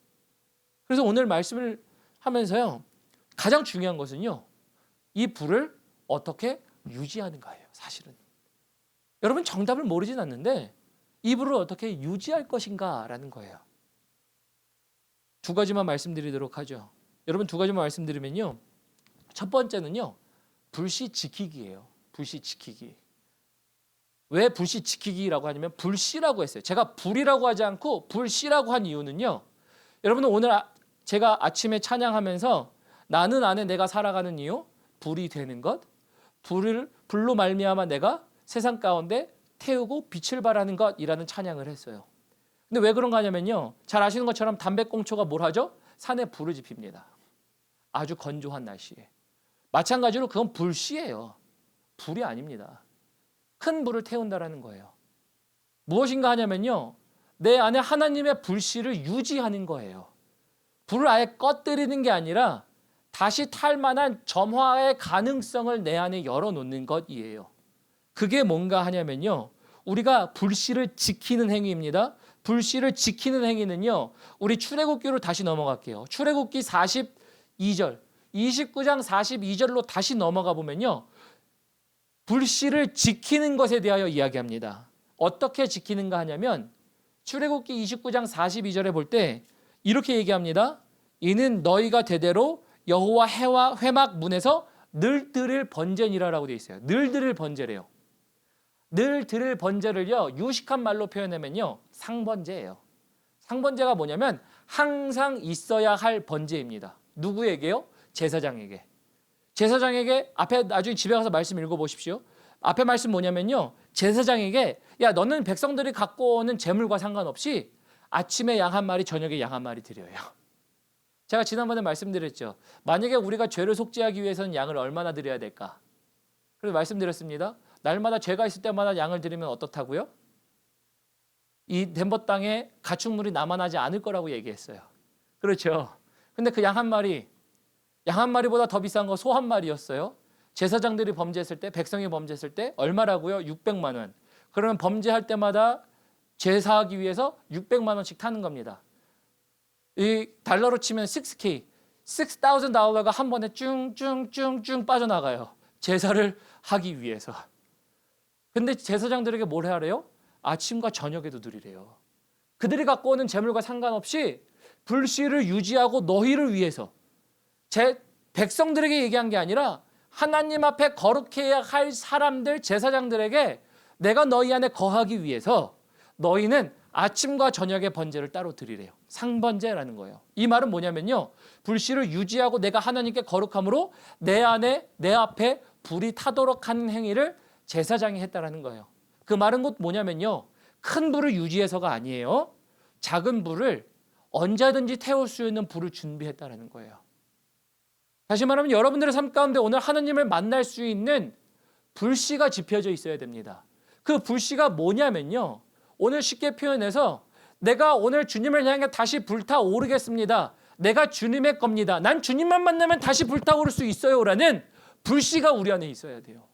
그래서 오늘 말씀을 하면서요, 가장 중요한 것은요, 이 불을 어떻게 유지하는가예요. 사실은 여러분, 정답을 모르진 않는데 이 불을 어떻게 유지할 것인가 라는 거예요. 두 가지만 말씀드리도록 하죠. 여러분, 두 가지만 말씀드리면요, 첫 번째는요, 불씨 지키기예요. 불씨 지키기. 왜 불씨 지키기라고 하냐면 불씨라고 했어요. 제가 불이라고 하지 않고 불씨라고 한 이유는요, 여러분은 오늘 제가 아침에 찬양하면서 나는 안에 내가 살아가는 이유, 불이 되는 것, 불로 말미암아 내가 세상 가운데 태우고 빛을 발하는 것이라는 찬양을 했어요. 근데 왜 그런가 하냐면요, 잘 아시는 것처럼 담배꽁초가 뭘 하죠? 산에 불을 지핍니다. 아주 건조한 날씨에. 마찬가지로 그건 불씨예요. 불이 아닙니다. 큰 불을 태운다라는 거예요. 무엇인가 하냐면요, 내 안에 하나님의 불씨를 유지하는 거예요. 불을 아예 꺼뜨리는 게 아니라 다시 탈 만한 점화의 가능성을 내 안에 열어놓는 것이에요. 그게 뭔가 하냐면요, 우리가 불씨를 지키는 행위입니다. 불씨를 지키는 행위는요, 우리 출애굽기로 다시 넘어갈게요. 출애굽기 42절, 29장 42절로 다시 넘어가 보면요, 불씨를 지키는 것에 대하여 이야기합니다. 어떻게 지키는가 하냐면 출애굽기 29장 42절에 볼 때 이렇게 얘기합니다. 이는 너희가 대대로 여호와 해와 회막 문에서 늘 드릴 번제니라라고 되어 있어요. 늘 드릴 번제래요. 늘 드릴 번제를요, 유식한 말로 표현하면요, 상번제예요. 상번제가 뭐냐면 항상 있어야 할 번제입니다. 누구에게요? 제사장에게. 제사장에게 앞에 나중에 집에 가서 말씀 읽어보십시오. 앞에 말씀 뭐냐면요, 제사장에게 야, 너는 백성들이 갖고 오는 재물과 상관없이 아침에 양 한 마리, 저녁에 양 한 마리 드려요. 제가 지난번에 말씀드렸죠. 만약에 우리가 죄를 속죄하기 위해서는 양을 얼마나 드려야 될까? 그래서 말씀드렸습니다. 날마다 죄가 있을 때마다 양을 드리면 어떻다고요? 이 덴버 땅에 가축물이 남아나지 않을 거라고 얘기했어요. 그렇죠. 근데 그 양 한 마리보다 더 비싼 거 소 한 마리였어요. 제사장들이 범죄했을 때, 백성이 범죄했을 때 얼마라고요? 600만 원. 그러면 범죄할 때마다 제사하기 위해서 600만 원씩 타는 겁니다. 이 달러로 치면 6K, $6,000가 한 번에 쭝쭝쭝쭝 빠져나가요. 제사를 하기 위해서. 근데 제사장들에게 뭘 하래요? 아침과 저녁에도 드리래요. 그들이 갖고 오는 재물과 상관없이 불씨를 유지하고 너희를 위해서, 제 백성들에게 얘기한 게 아니라 하나님 앞에 거룩해야 할 사람들, 제사장들에게 내가 너희 안에 거하기 위해서 너희는 아침과 저녁에 번제를 따로 드리래요. 상번제라는 거예요. 이 말은 뭐냐면요, 불씨를 유지하고 내가 하나님께 거룩함으로 내 안에, 내 앞에 불이 타도록 하는 행위를 제사장이 했다라는 거예요. 그 말은 곧 뭐냐면요, 큰 불을 유지해서가 아니에요. 작은 불을 언제든지 태울 수 있는 불을 준비했다라는 거예요. 다시 말하면 여러분들의 삶 가운데 오늘 하나님을 만날 수 있는 불씨가 지펴져 있어야 됩니다. 그 불씨가 뭐냐면요, 오늘 쉽게 표현해서 내가 오늘 주님을 향해 다시 불타오르겠습니다. 내가 주님의 겁니다. 난 주님만 만나면 다시 불타오를 수 있어요. 라는 불씨가 우리 안에 있어야 돼요.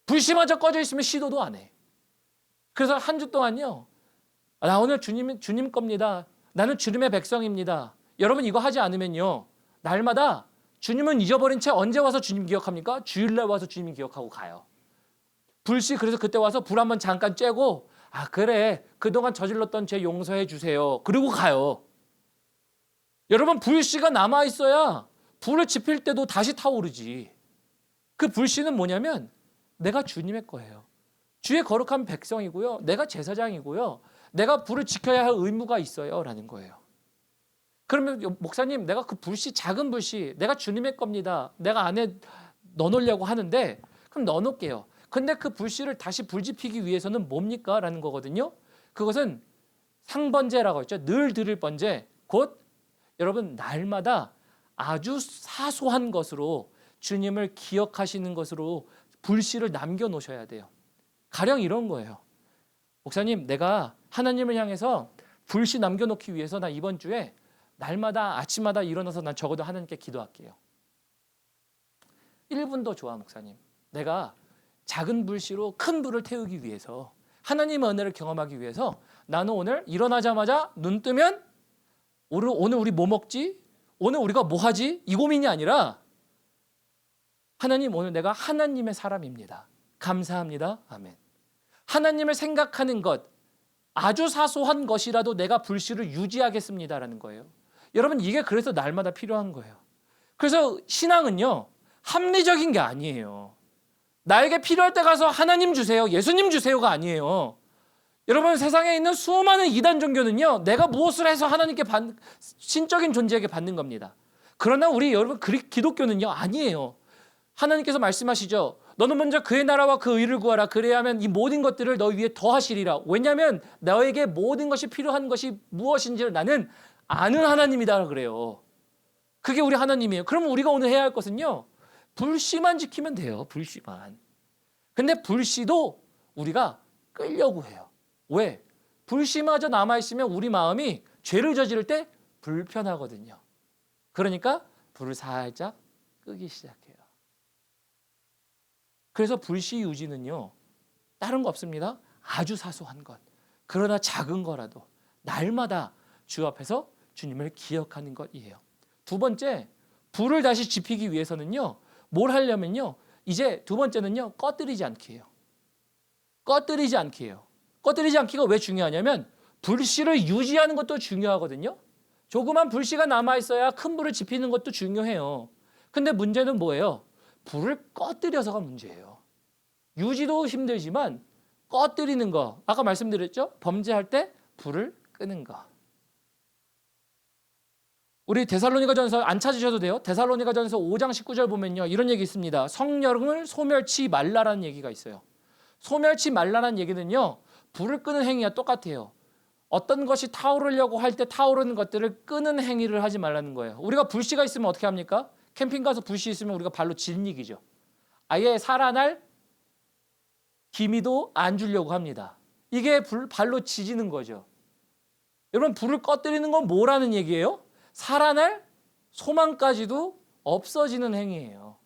불씨마저 꺼져 있으면 시도도 안 해. 그래서 한 주 동안요, 나 오늘 주님 겁니다. 나는 주님의 백성입니다. 여러분 이거 하지 않으면요, 날마다 주님은 잊어버린 채 언제 와서 주님 기억합니까? 주일날 와서 주님 기억하고 가요. 불씨, 그래서 그때 와서 불 한번 잠깐 쬐고, 아 그래, 그동안 저질렀던 죄 용서해 주세요. 그리고 가요. 여러분 불씨가 남아있어야 불을 지필 때도 다시 타오르지. 그 불씨는 뭐냐면 내가 주님의 거예요. 주의 거룩한 백성이고요, 내가 제사장이고요, 내가 불을 지켜야 할 의무가 있어요 라는 거예요. 그러면 목사님, 내가 그 불씨, 작은 불씨 내가 주님의 겁니다, 내가 안에 넣어놓으려고 하는데, 그럼 넣어놓을게요. 근데 그 불씨를 다시 불지피기 위해서는 뭡니까? 라는 거거든요. 그것은 상번제라고 했죠. 늘 드릴 번제, 곧 여러분 날마다 아주 사소한 것으로 주님을 기억하시는 것으로 불씨를 남겨놓으셔야 돼요. 가령 이런 거예요. 목사님, 내가 하나님을 향해서 불씨 남겨놓기 위해서 나 이번 주에 날마다 아침마다 일어나서 난 적어도 하나님께 기도할게요. 1분도 좋아 목사님. 내가 작은 불씨로 큰 불을 태우기 위해서, 하나님의 은혜를 경험하기 위해서 나는 오늘 일어나자마자 눈 뜨면 오늘 우리 뭐 먹지? 오늘 우리가 뭐 하지? 이 고민이 아니라 하나님, 오늘 내가 하나님의 사람입니다. 감사합니다. 아멘. 하나님을 생각하는 것, 아주 사소한 것이라도 내가 불씨를 유지하겠습니다라는 거예요. 여러분 이게 그래서 날마다 필요한 거예요. 그래서 신앙은요, 합리적인 게 아니에요. 나에게 필요할 때 가서 하나님 주세요, 예수님 주세요가 아니에요. 여러분 세상에 있는 수많은 이단 종교는요, 내가 무엇을 해서 하나님께 신적인 존재에게 받는 겁니다. 그러나 우리 여러분 기독교는요, 아니에요. 하나님께서 말씀하시죠. 너는 먼저 그의 나라와 그 의를 구하라. 그래야 하면 이 모든 것들을 너 위에 더하시리라. 왜냐하면 너에게 모든 것이 필요한 것이 무엇인지를 나는 아는 하나님이다 그래요. 그게 우리 하나님이에요. 그럼 우리가 오늘 해야 할 것은요, 불씨만 지키면 돼요. 불씨만. 근데 불씨도 우리가 끌려고 해요. 왜? 불씨마저 남아있으면 우리 마음이 죄를 저지를 때 불편하거든요. 그러니까 불을 살짝 끄기 시작해요. 그래서 불씨 유지는요, 다른 거 없습니다. 아주 사소한 것, 그러나 작은 거라도 날마다 주 앞에서 주님을 기억하는 것이에요. 두 번째, 불을 다시 지피기 위해서는요, 뭘 하려면요, 이제 두 번째는요, 꺼뜨리지 않기 해요. 꺼뜨리지 않기 해요. 꺼뜨리지 않기가 왜 중요하냐면 불씨를 유지하는 것도 중요하거든요. 조그만 불씨가 남아있어야 큰 불을 지피는 것도 중요해요. 근데 문제는 뭐예요? 불을 꺼뜨려서가 문제예요. 유지도 힘들지만 꺼뜨리는 거, 아까 말씀드렸죠? 범죄할 때 불을 끄는 거. 우리 데살로니가전서 안 찾으셔도 돼요. 데살로니가전서 5장 19절 보면요, 이런 얘기 있습니다. 성령을 소멸치 말라라는 얘기가 있어요. 소멸치 말라라는 얘기는요, 불을 끄는 행위와 똑같아요. 어떤 것이 타오르려고 할 때 타오르는 것들을 끄는 행위를 하지 말라는 거예요. 우리가 불씨가 있으면 어떻게 합니까? 캠핑 가서 불씨 있으면 우리가 발로 짓이기죠. 아예 살아날 기미도 안 주려고 합니다. 이게 발로 지지는 거죠. 여러분, 불을 꺼뜨리는 건 뭐라는 얘기예요? 살아날 소망까지도 없어지는 행위예요.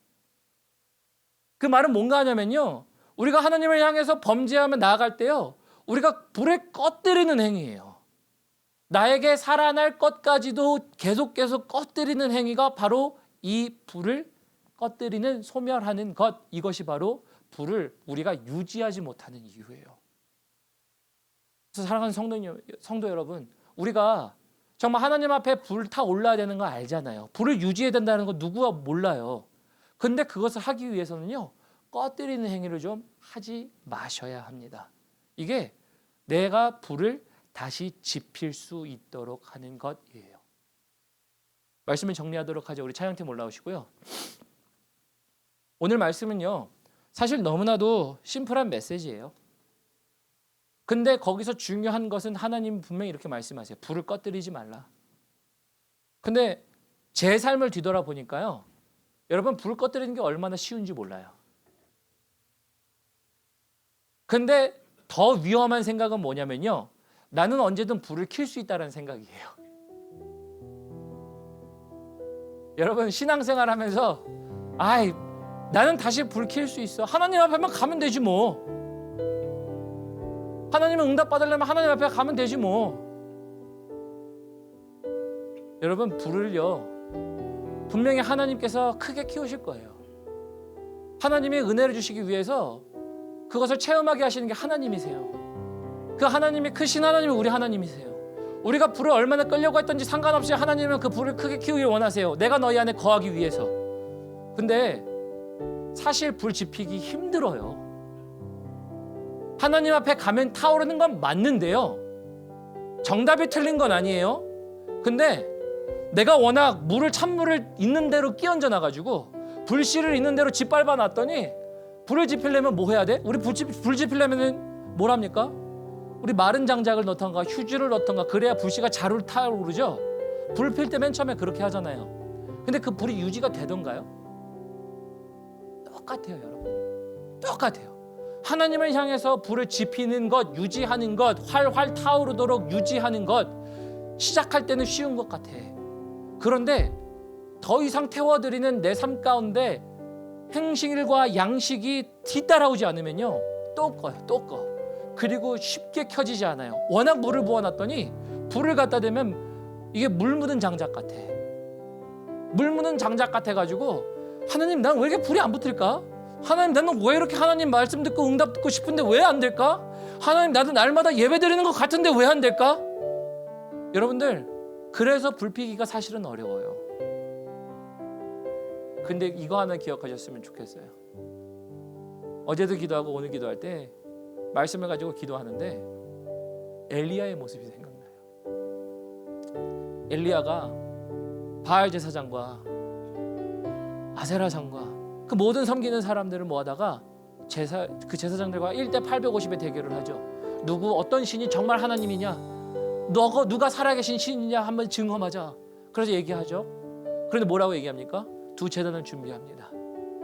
그 말은 뭔가 하냐면요, 우리가 하나님을 향해서 범죄하며 나아갈 때요, 우리가 불을 꺼뜨리는 행위예요. 나에게 살아날 것까지도 계속 꺼뜨리는 행위가 바로 이 불을 꺼뜨리는, 소멸하는 것, 이것이 바로 불을 우리가 유지하지 못하는 이유예요. 그래서 사랑하는 성도 여러분, 우리가 정말 하나님 앞에 불 타 올라야 되는 거 알잖아요. 불을 유지해야 된다는 거 누구가 몰라요. 근데 그것을 하기 위해서는요, 꺼뜨리는 행위를 좀 하지 마셔야 합니다. 이게 내가 불을 다시 지필 수 있도록 하는 것이에요. 말씀을 정리하도록 하죠. 우리 찬양팀 올라오시고요. 오늘 말씀은요, 사실 너무나도 심플한 메시지예요. 근데 거기서 중요한 것은 하나님 분명히 이렇게 말씀하세요. 불을 꺼뜨리지 말라. 근데 제 삶을 뒤돌아보니까요, 여러분, 불을 꺼뜨리는 게 얼마나 쉬운지 몰라요. 근데 더 위험한 생각은 뭐냐면요, 나는 언제든 불을 켤 수 있다는 생각이에요. 여러분, 신앙생활 하면서 나는 다시 불 켤 수 있어. 하나님 앞에만 가면 되지 뭐. 하나님은 응답 받으려면 하나님 앞에 가면 되지 뭐. 여러분, 불을요, 분명히 하나님께서 크게 키우실 거예요. 하나님의 은혜를 주시기 위해서 그것을 체험하게 하시는 게 하나님이세요. 그 하나님이 크신 하나님이 우리 하나님이세요. 우리가 불을 얼마나 끌려고 했던지 상관없이 하나님은 그 불을 크게 키우길 원하세요. 내가 너희 안에 거하기 위해서. 근데 사실 불 지피기 힘들어요. 하나님 앞에 가면 타오르는 건 맞는데요, 정답이 틀린 건 아니에요. 근데 내가 워낙 찬물을 있는 대로 끼얹어 놔가지고 불씨를 있는 대로 짓밟아 놨더니 불을 지피려면 뭐 해야 돼? 우리 불 지피려면은 뭘 합니까? 우리 마른 장작을 넣던가 휴지를 넣던가 그래야 불씨가 잘 타오르죠. 불 필 때 맨 처음에 그렇게 하잖아요. 근데 그 불이 유지가 되던가요? 똑같아요, 여러분. 똑같아요. 하나님을 향해서 불을 지피는 것, 유지하는 것, 활활 타오르도록 유지하는 것, 시작할 때는 쉬운 것 같아. 그런데 더 이상 태워드리는 내 삶 가운데 행실과 양식이 뒤따라오지 않으면요, 또 꺼. 그리고 쉽게 켜지지 않아요. 워낙 물을 부어놨더니 불을 갖다 대면 이게 물 묻은 장작 같아. 물 묻은 장작 같아가지고, 하나님, 난 왜 이렇게 불이 안 붙을까? 하나님, 나는 왜 이렇게 하나님 말씀 듣고 응답 듣고 싶은데 왜 안 될까? 하나님, 나도 날마다 예배 드리는 것 같은데 왜 안 될까? 여러분들, 그래서 불피기가 사실은 어려워요. 근데 이거 하나 기억하셨으면 좋겠어요. 어제도 기도하고 오늘 기도할 때 말씀을 가지고 기도하는데 엘리야의 모습이 생각나요. 엘리야가 바알 제사장과 아세라 상과 그 모든 섬기는 사람들을 모아다가 그 제사장들과 1대 850의 대결을 하죠. 어떤 신이 정말 하나님이냐, 누가 살아계신 신이냐 한번 증험하자. 그래서 얘기하죠. 그런데 뭐라고 얘기합니까? 두 제단을 준비합니다.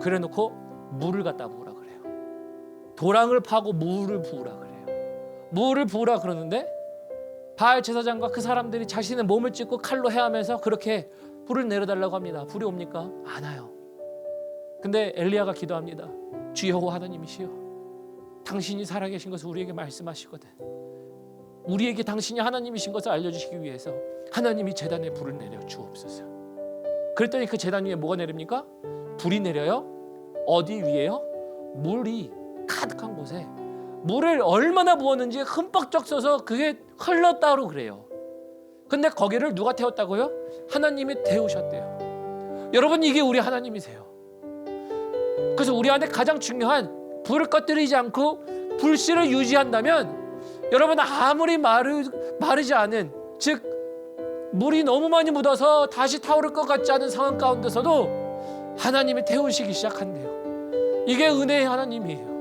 그래놓고 물을 갖다 부으라 그래요. 도랑을 파고 물을 부으라 그래요. 물을 부으라 그러는데 바알 제사장과 그 사람들이 자신의 몸을 찢고 칼로 해하면서 그렇게 불을 내려달라고 합니다. 불이 옵니까? 안 와요. 근데 엘리야가 기도합니다. 주 여호와 하나님이시여, 당신이 살아계신 것을 우리에게 말씀하시거든. 우리에게 당신이 하나님이신 것을 알려주시기 위해서 하나님이 제단에 불을 내려 주옵소서. 그랬더니 그 제단 위에 뭐가 내립니까? 불이 내려요. 어디 위에요? 물이 가득한 곳에 물을 얼마나 부었는지 흠뻑 써서 그게 흘렀다고 그래요. 근데 거기를 누가 태웠다고요? 하나님이 태우셨대요. 여러분, 이게 우리 하나님이세요. 그래서 우리 안에 가장 중요한, 불을 꺼뜨리지 않고 불씨를 유지한다면, 여러분, 아무리 마르지 않은, 즉 물이 너무 많이 묻어서 다시 타오를 것 같지 않은 상황 가운데서도 하나님이 태우시기 시작한대요. 이게 은혜의 하나님이에요.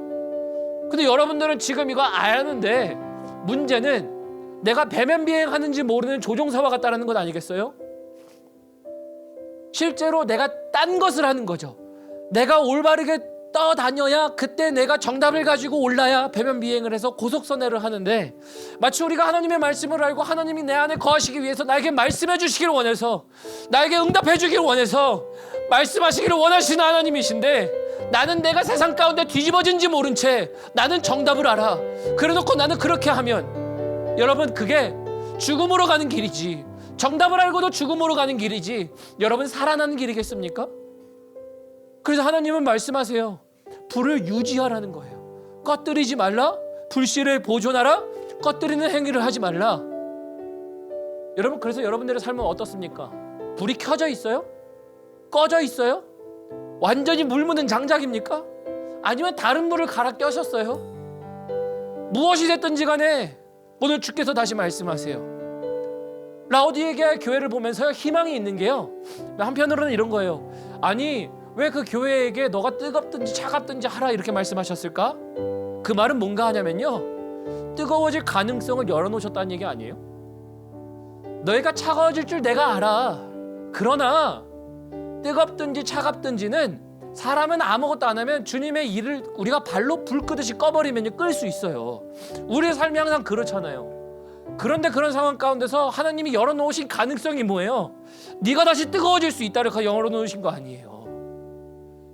근데 여러분들은 지금 이거 아는데, 문제는 내가 배면 비행하는지 모르는 조종사와 같다는 것 아니겠어요? 실제로 내가 딴 것을 하는 거죠. 내가 올바르게 떠다녀야, 그때 내가 정답을 가지고 올라야 배면 비행을 해서 고속선회를 하는데, 마치 우리가 하나님의 말씀을 알고 하나님이 내 안에 거하시기 위해서 나에게 말씀해 주시기를 원해서, 나에게 응답해 주기를 원해서 말씀하시기를 원하시는 하나님이신데, 나는 내가 세상 가운데 뒤집어진지 모른 채 나는 정답을 알아. 그래놓고 나는 그렇게 하면, 여러분, 그게 죽음으로 가는 길이지, 정답을 알고도 죽음으로 가는 길이지, 여러분, 살아나는 길이겠습니까? 그래서 하나님은 말씀하세요. 불을 유지하라는 거예요. 꺼뜨리지 말라. 불씨를 보존하라. 꺼뜨리는 행위를 하지 말라. 여러분, 그래서 여러분들의 삶은 어떻습니까? 불이 켜져 있어요? 꺼져 있어요? 완전히 물 묻은 장작입니까? 아니면 다른 물을 갈아 껴셨어요? 무엇이 됐든지 간에 오늘 주께서 다시 말씀하세요. 라오디게아 교회를 보면서 희망이 있는 게요, 한편으로는 이런 거예요. 아니, 왜 그 교회에게 너가 뜨겁든지 차갑든지 하라 이렇게 말씀하셨을까? 그 말은 뭔가 하냐면요, 뜨거워질 가능성을 열어놓으셨다는 얘기 아니에요? 너희가 차가워질 줄 내가 알아. 그러나 뜨겁든지 차갑든지는 사람은 아무것도 안 하면 주님의 일을 우리가 발로 불 끄듯이 꺼버리면 끌 수 있어요. 우리의 삶이 항상 그렇잖아요. 그런데 그런 상황 가운데서 하나님이 열어놓으신 가능성이 뭐예요? 네가 다시 뜨거워질 수 있다를 열어놓으신 거 아니에요.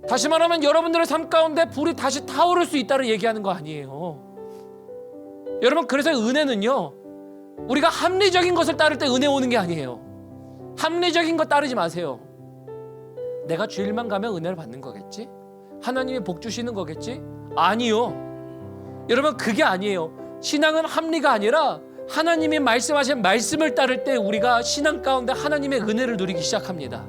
다시 말하면 여러분들의 삶 가운데 불이 다시 타오를 수 있다를 얘기하는 거 아니에요. 여러분, 그래서 은혜는요, 우리가 합리적인 것을 따를 때 은혜 오는 게 아니에요. 합리적인 것 따르지 마세요. 내가 주일만 가면 은혜를 받는 거겠지? 하나님이 복 주시는 거겠지? 아니요. 여러분, 그게 아니에요. 신앙은 합리가 아니라 하나님이 말씀하신 말씀을 따를 때 우리가 신앙 가운데 하나님의 은혜를 누리기 시작합니다.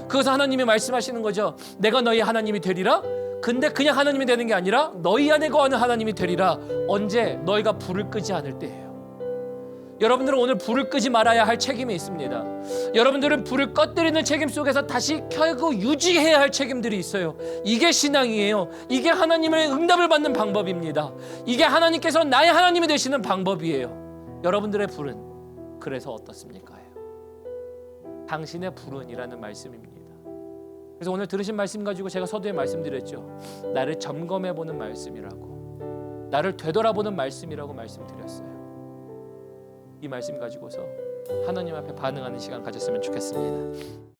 그것은 하나님이 말씀하시는 거죠. 내가 너희 하나님이 되리라. 근데 그냥 하나님이 되는 게 아니라 너희 안에 거하는 하나님이 되리라. 언제? 너희가 불을 끄지 않을 때예요. 여러분들은 오늘 불을 끄지 말아야 할 책임이 있습니다. 여러분들은 불을 꺼뜨리는 책임 속에서 다시 켜고 유지해야 할 책임들이 있어요. 이게 신앙이에요. 이게 하나님의 응답을 받는 방법입니다. 이게 하나님께서 나의 하나님이 되시는 방법이에요. 여러분들의 불은 그래서 어떻습니까? 당신의 불은 이라는 말씀입니다. 그래서 오늘 들으신 말씀 가지고 제가 서두에 말씀드렸죠. 나를 점검해보는 말씀이라고, 나를 되돌아보는 말씀이라고 말씀드렸어요. 이 말씀 가지고서 하나님 앞에 반응하는 시간 가졌으면 좋겠습니다.